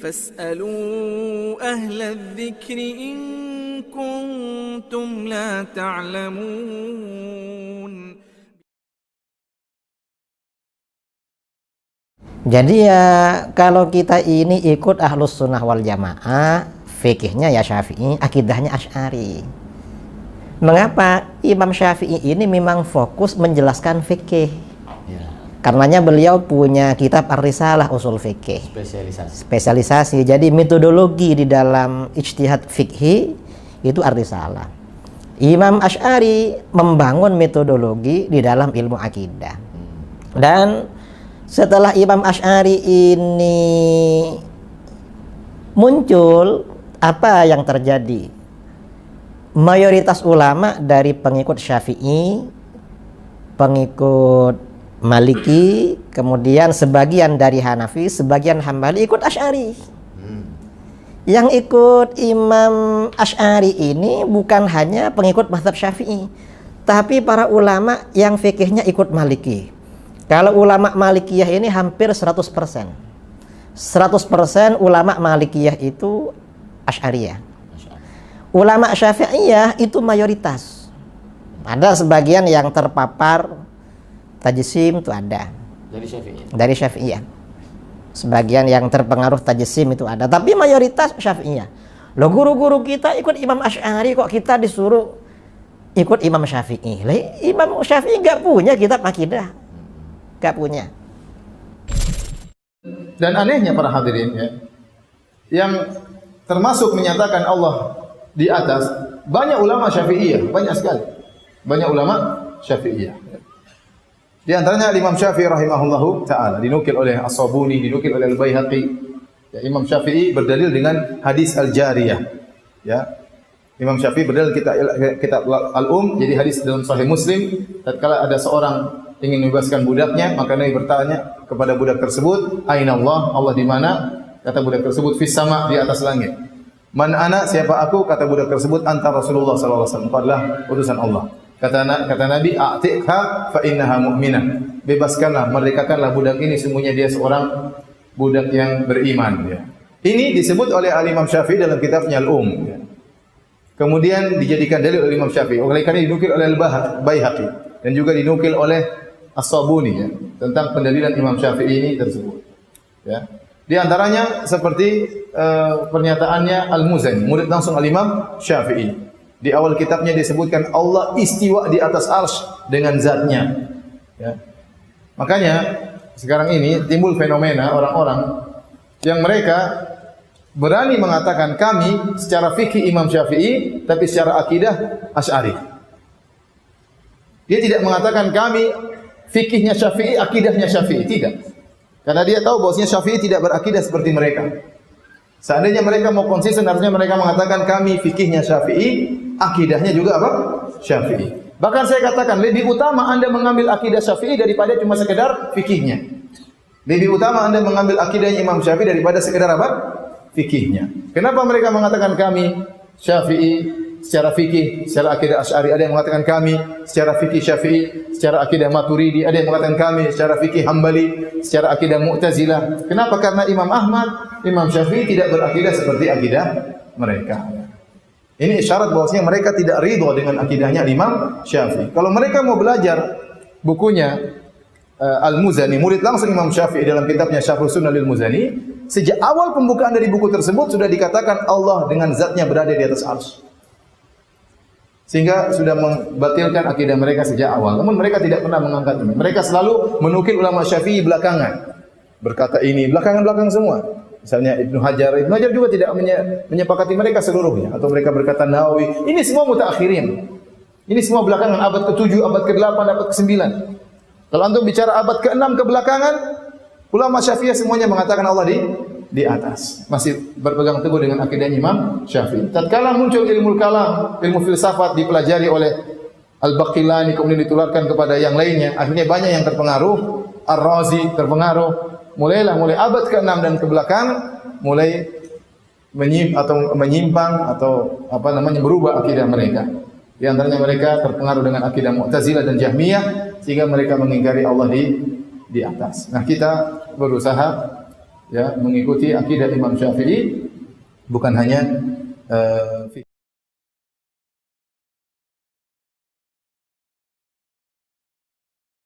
فاسألوا أهل الذكر إن كنتم لا تعلمون. Jadi ya kalau kita ini ikut Ahlus Sunnah wal Jamaah, fikihnya ya Syafi'i, akidahnya Asy'ari. Mengapa? Imam Syafi'i ini memang fokus menjelaskan fikih. Ya. Karenanya beliau punya kitab Ar-Risalah Usul Fikih. Spesialisasi. Jadi metodologi di dalam ijtihad fikih itu Ar-Risalah. Imam Asy'ari membangun metodologi di dalam ilmu akidah. Dan setelah Imam Asy'ari ini muncul, apa yang terjadi? Mayoritas ulama dari pengikut Syafi'i, pengikut Maliki, kemudian sebagian dari Hanafi, sebagian Hambali ikut Asy'ari. Yang ikut Imam Asy'ari ini bukan hanya pengikut mazhab Syafi'i, tapi para ulama yang fikihnya ikut Maliki. Kalau ulama Malikiyah ini hampir 100%. 100% ulama Malikiyah itu Asy'ariyah. Ulama Syafi'iyah itu mayoritas. Ada sebagian yang terpapar tajsim itu ada. Dari Syafi'iyah. Sebagian yang terpengaruh tajsim itu ada, tapi mayoritas Syafi'iyah. Loh, guru-guru kita ikut Imam Asy'ari, kok kita disuruh ikut Imam Syafi'i? Imam Syafi'i nggak punya kitab akidah. Gak punya. Dan anehnya para hadirin ya, yang termasuk menyatakan Allah di atas, banyak ulama Syafi'iyah, banyak sekali. Banyak ulama Syafi'iyah. Di antaranya Imam Syafi'i rahimahullahu taala, dinukil oleh As-Sabuni, dinukil oleh Al-Baihaqi. Ya, Imam Syafi'i berdalil dengan hadis Al-Jariyah. Ya. Imam Syafi'i berdalil kitab Al-Um, jadi hadis dalam Sahih Muslim, tatkala ada seorang ingin membebaskan budaknya, maka Nabi bertanya kepada budak tersebut, "Aina Allah?" Allah di mana? Kata budak tersebut, "Fis sama," di atas langit. "Man ana?" Siapa aku? Kata budak tersebut, "Anta Rasulullah sallallahu alaihi wasallam." Engkau adalah utusan Allah. Kata Nabi, "A'tiqha fa innaha mu'minah." Bebaskanlah, merdekakanlah budak ini, sesungguhnya dia seorang budak yang beriman, ya. Ini disebut oleh Imam Syafi'i dalam kitabnya Al-Um, ya. Kemudian dijadikan dalil oleh Imam Syafi'i. Oleh karena dinukil oleh Al-Baihaqi dan juga dinukil oleh As-Sabuni, ya, tentang pendalilan Imam Syafi'i ini tersebut. Ya. Di antaranya seperti pernyataannya Al-Muzani, murid langsung Al-Imam Syafi'i. Di awal kitabnya disebutkan Allah istiwa di atas arsy dengan zatnya. Ya. Makanya sekarang ini timbul fenomena orang-orang yang mereka berani mengatakan kami secara fikih Imam Syafi'i, tapi secara akidah Asy'ari. Dia tidak mengatakan kami fikihnya Syafi'i, akidahnya Syafi'i, tidak. Karena dia tahu bahwasanya Syafi'i tidak berakidah seperti mereka. Seandainya mereka mau konsisten, harusnya mereka mengatakan kami fikihnya Syafi'i, akidahnya juga apa? Syafi'i. Bahkan saya katakan lebih utama Anda mengambil akidah Syafi'i daripada cuma sekedar fikihnya. Lebih utama Anda mengambil akidahnya Imam Syafi'i daripada sekedar apa? Fikihnya. Kenapa mereka mengatakan kami Syafi'i secara fikih, secara akidah Asy'ari? Ada yang mengatakan kami secara fikih Syafi'i, secara akidah Maturidi. Ada yang mengatakan kami secara fikih Hambali, secara akidah Mu'tazilah. Kenapa? Karena Imam Ahmad, Imam Syafi'i tidak berakidah seperti akidah mereka. Ini isyarat bahwasanya mereka tidak ridho dengan akidahnya Imam Syafi'i. Kalau mereka mau belajar bukunya Al-Muzani, murid langsung Imam Syafi'i dalam kitabnya Syarhus Sunnah lil Muzani, sejak awal pembukaan dari buku tersebut sudah dikatakan Allah dengan zatnya berada di atas arsy. Sehingga sudah membatilkan akidah mereka sejak awal. Namun mereka tidak pernah mengangkat ini. Mereka selalu menukil ulama Syafi'i belakangan. Berkata ini, belakang semua. Misalnya Ibnu Hajar juga tidak menyepakati mereka seluruhnya. Atau mereka berkata Nawawi. Ini semua mutaakhirin. Ini semua belakangan, abad ke-7, abad ke-8, abad ke-9. Kalau antum bicara abad ke-6 ke belakangan, ulama Syafi'i semuanya mengatakan Allah di atas. Masih berpegang teguh dengan akidah Imam Syafi'i. Tatkala muncul ilmu kalam, ilmu filsafat dipelajari oleh Al-Baqillani, kemudian ditularkan kepada yang lainnya, akhirnya banyak yang terpengaruh. Ar-Razi terpengaruh. Mulai abad ke-6 dan ke belakang mulai menyimpang atau berubah akidah mereka. Di antaranya mereka terpengaruh dengan akidah Mu'tazilah dan Jahmiyah sehingga mereka mengingkari Allah di atas. Nah, kita berusaha ya mengikuti akidah Imam Syafi'i bukan hanya